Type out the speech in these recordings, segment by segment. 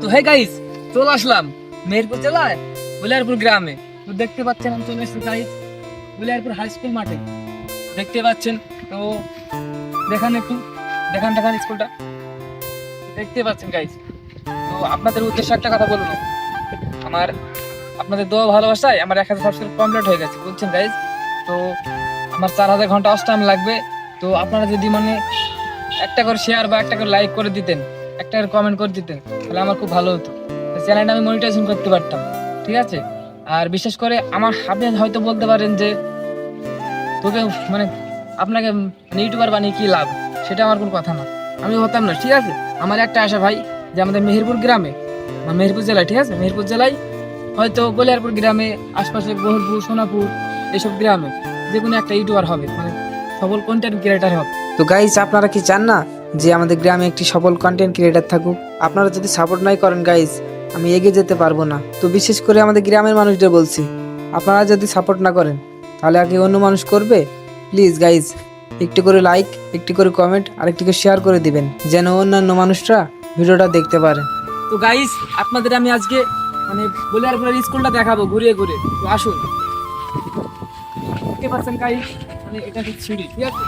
তো hey guys, চলে আসলাম মেহেরপুর জেলায় বুলিয়ারপুর গ্রামে। তো দেখতে পাচ্ছেন আমি চলে এসেছি গাইস বুলিয়ারপুর হাই স্কুল মাঠে। দেখতে পাচ্ছেন, তো দেখান একটু, দেখান স্কুলটা দেখতে পাচ্ছেন গাইস। তো আপনাদের উদ্দেশ্যে একটা কথা বলবো, আমার আপনাদের দোয়া ভালোবাসায় আমার 1000 সাবস্ক্রাইব কমপ্লিট হয়ে গেছে, বুঝছেন গাইস। তো আমার 4000 ঘন্টা অস টাইম লাগবে। তো আপনারা যদি মানে একটা করে শেয়ার বা একটা করে লাইক করে দিতেন, একটা করে কমেন্ট করে দিতেন, তাহলে আমার খুব ভালো হতো। চ্যানেলটা আমি মনিটাইজেশন করতে পারতাম, ঠিক আছে। আর বিশেষ করে আপনি হয়তো বলতে পারেন যে তোকে মানে আপনাকে ইউটিউবার বানিয়ে কি লাভ, সেটা আমার কোনো কথা না, আমি হতাম না, ঠিক আছে। আমার একটা আশা ভাই, যে আমাদের মেহেরপুর গ্রামে বা মেহেরপুর জেলায়, ঠিক আছে, মেহেরপুর জেলায় হয়তো বলিয়ারপুর গ্রামে, আশপাশে বহরপুর, সোনাপুর, এইসব গ্রামে যে কোনো একটা ইউটিউবার হবে, মানে সফল কন্টেন্ট ক্রিয়েটার হবে। তো গাইস, আপনারা কি চান না যে আমাদের গ্রামে একটি সফল কন্টেন্ট ক্রিয়েটার থাকুক? আপনারা যদি সাপোর্ট নাই করেন গাইস, আমি এগিয়ে যেতে পারবো না। তো বিশেষ করে আমাদের গ্রামের মানুষদের বলছি, আপনারা যদি সাপোর্ট না করেন তাহলে আগে অন্য মানুষ করবে? প্লিজ গাইস, একটু করে লাইক, একটু করে কমেন্ট আর একটু করে শেয়ার করে দিবেন, যেন অন্যান্য মানুষরা ভিডিওটা দেখতে পারে। তো গাইস, আপনাদের আমি আজকে মানে বলিয়ারপুরের স্কুলটা দেখাবো ঘুরিয়ে ঘুরে। তো আসুন, দেখতে পাচ্ছেন গাইস, মানে এটা হচ্ছে সিঁড়ি, ঠিক আছে।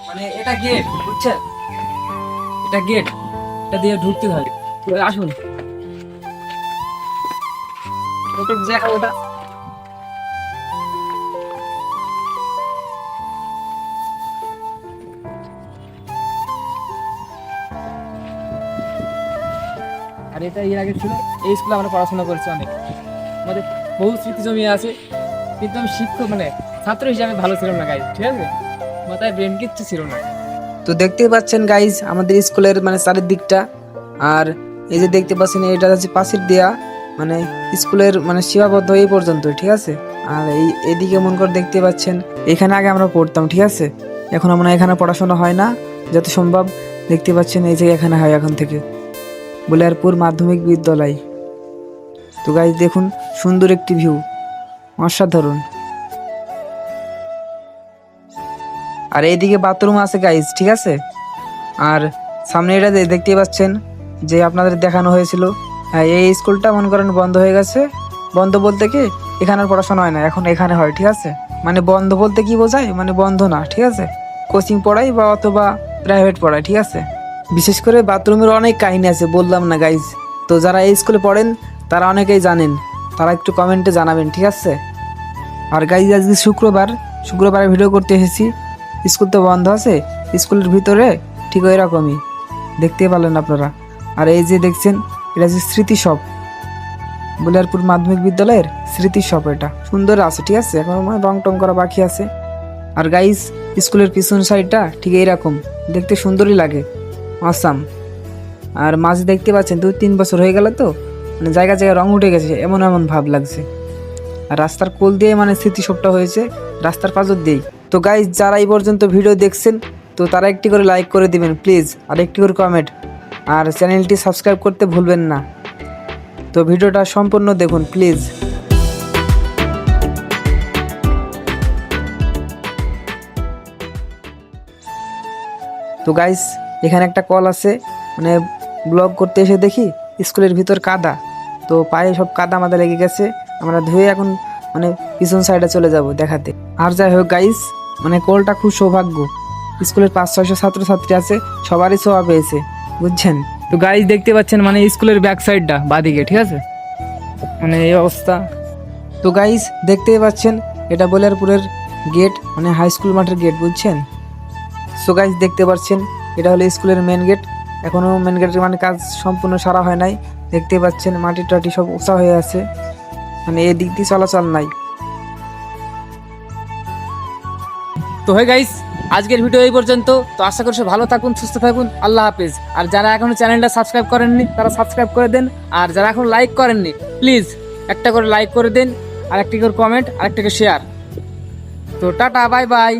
মানে এটা গেট, বুঝছেন, এটা গেট, এটা দিয়ে ঢুকতে হয়। তো আসুন ওটা দেখা, ওটা আর এটা এর আগে ছিল, এই স্কুলে আমরা পড়াশোনা করেছি অনেক, আমাদের বহু স্মৃতি জমিয়ে আছে। কিন্তু আমি শিক্ষক মানে ছাত্র হিসাবে ভালো ছিলাম না গাইজ, ঠিক আছে, মাথায় ব্রেন কিচ্ছু ছিল না। তো দেখতেই পাচ্ছেন গাইজ আমাদের স্কুলের মানে চারিদিকটা, আর এই যে দেখতে পাচ্ছেন এটা হচ্ছে পাশের দেয়া, মানে স্কুলের মানে সীমাবদ্ধ এই পর্যন্ত, ঠিক আছে। আর এদিকে মন করে দেখতে পাচ্ছেন, এখানে আগে আমরা পড়তাম, ঠিক আছে। এখন আমরা এখানে পড়াশোনা হয় না, যত সম্ভব দেখতে পাচ্ছেন এই যে এখানে হয় এখন থেকে, বলিয়ারপুর মাধ্যমিক বিদ্যালয়। তো গাইজ দেখুন, সুন্দর একটি ভিউ, অসাধারণ। আর এইদিকে বাথরুম আছে গাইজ, ঠিক আছে। আর সামনে এটা দেখতেই পাচ্ছেন যে আপনাদের দেখানো হয়েছিল, হ্যাঁ, এই স্কুলটা মনে করেন বন্ধ হয়ে গেছে। বন্ধ বলতে কি, এখানে আর পড়াশোনা হয় না, এখন এখানে হয়, ঠিক আছে। মানে বন্ধ বলতে কি বোঝায়, মানে বন্ধ না, ঠিক আছে, কোচিং পড়াই বা অথবা প্রাইভেট পড়াই, ঠিক আছে। বিশেষ করে বাথরুমের অনেক কাহিনী আছে, বললাম না গাইজ। তো যারা এই স্কুলে পড়েন তারা অনেকেই জানেন, তারা একটু কমেন্টে জানাবেন, ঠিক আছে। আর গাইজ আজকে শুক্রবারে ভিডিও করতে এসেছি। স্কুল তো বন্ধ আছে, স্কুলের ভিতরে ঠিক ওই রকমই দেখতে পেলেন আপনারা। আর এই যে দেখছেন, এটা হচ্ছে স্মৃতি শপ, বলিয়ারপুর মাধ্যমিক বিদ্যালয়ের স্মৃতি শপ। এটা সুন্দর আছে, ঠিক আছে, এখন রং টং করা বাকি আছে। আর গাইস, স্কুলের পিছন সাইডটা ঠিক এইরকম, দেখতে সুন্দরই লাগে, আসাম। আর মাঝে দেখতে পাচ্ছেন 2-3 বছর হয়ে গেল, তো মানে জায়গা রং উঠে গেছে, এমন ভাব লাগছে। আর রাস্তার কোল দিয়ে মানে স্মৃতি শপটা হয়েছে, রাস্তার পাঁজর দিয়েই। তো গাইজ, যারা এই পর্যন্ত ভিডিও দেখছেন, তো তারা একটি করে লাইক করে দিবেন প্লিজ, আর একটি করে কমেন্ট, আর চ্যানেলটি সাবস্ক্রাইব করতে ভুলবেন না। তো ভিডিওটা সম্পূর্ণ দেখুন প্লিজ। তো গাইজ, এখানে একটা কল আছে, মানে ব্লগ করতে এসে দেখি স্কুলের ভিতর কাদা, তো পায়ে সব কাদা মাদা লেগে গেছে। আমরা ধুয়ে এখন মানে পিছন সাইডে চলে যাব দেখাতে। আর যাই হোক গাইস, মানে কলটা খুব সৌভাগ্য, স্কুলের 500-600 ছাত্রছাত্রী আছে, সবারই ছোঁয়া পেয়েছে, বুঝছেন। তো গাইজ দেখতে পাচ্ছেন, মানে স্কুলের ব্যাক সাইডটা বাদিকে, ঠিক আছে, মানে এই অবস্থা। তো গাইস দেখতেই পাচ্ছেন, এটা বলিয়ারপুরের গেট, মানে হাই স্কুল মাঠের গেট, বুঝছেন। সো গাইস দেখতে পাচ্ছেন, এটা হলো স্কুলের মেন গেট। এখনো মেন গেটের মানে কাজ সম্পূর্ণ সারা হয় নাই। দেখতে পাচ্ছেন মাটি টাটি সব উঁচা হয়ে আছে, মানে এই দিক দিয়ে চলাচল নাই। তো হে গাইস, আজকের ভিডিও এই পর্যন্ত। তো আশা করি ভালো থাকুন, সুস্থ থাকুন, আল্লাহ হাফেজ। আর যারা এখনো চ্যানেলটা সাবস্ক্রাইব করেননি তারা সাবস্ক্রাইব করে দেন, আর যারা এখন লাইক করেননি প্লিজ একটা করে লাইক করে দেন, আর একটি করে কমেন্ট, আর একটা করে শেয়ার। তো টাটা, বাই বাই।